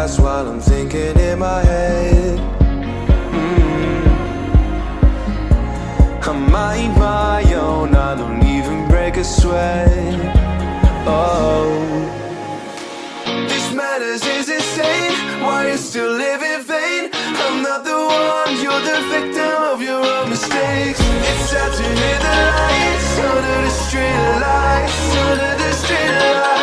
fast while I'm thinking in my head. I mind my own, I don't even break a sweat. Oh, this madness is insane. Why you still live in vain? I'm not the one, you're the victim of your own mistakes. It's sad to hear the lights under the street lights, under the street lights.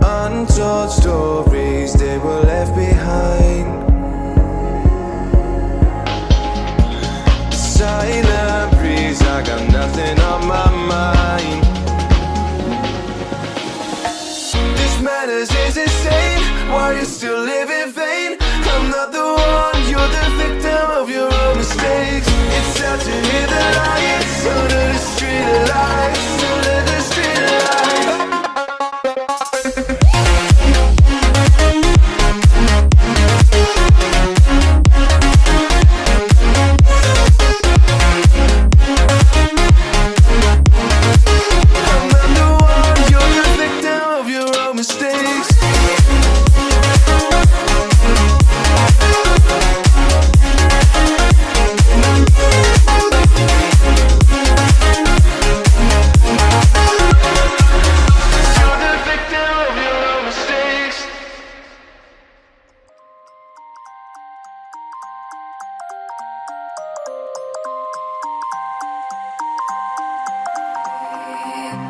Untold stories, they were left behind. Silent breeze, I got nothing on my mind. This madness is insane. Why you still live in vain? I'm not the one, you're the victim of your own mistakes. It's sad to hear the lights under the street lights, under the street lights.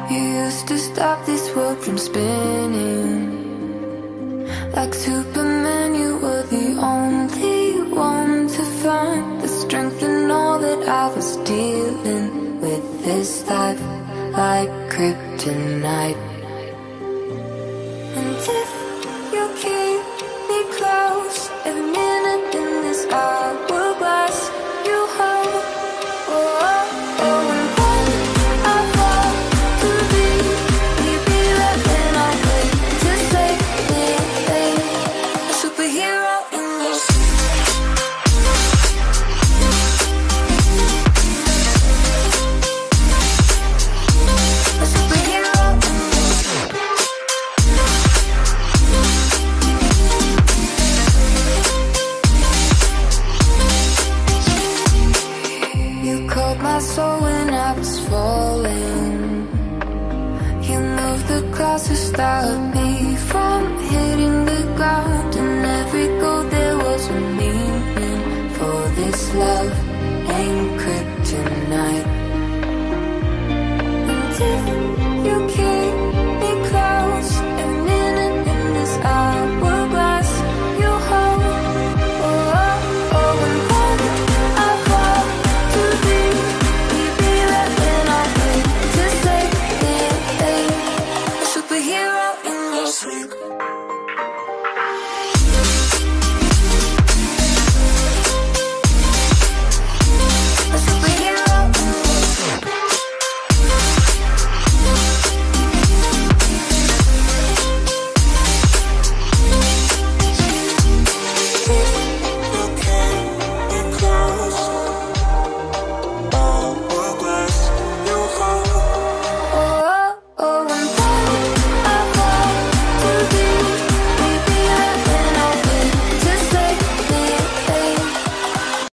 You used to stop this world from spinning. Like Superman, you were the only one to find the strength in all that I was dealing with. This life like kryptonite. And if you keep me close, every minute in this hourglass you hold. Oh, oh, oh, and when I fall to be, will you be there when I wait to save me? A superhero in your a superhero in you caught my soul when I was falling. You moved the clouds to stop me from hitting the ground. And every goal there was a meaning. For this love ain't kryptonite. And if you keep me close, every minute in this hourglass you hold. Oh, oh, oh, and when I fall to be, will you be there when I wait to save me? A superhero in your sleep.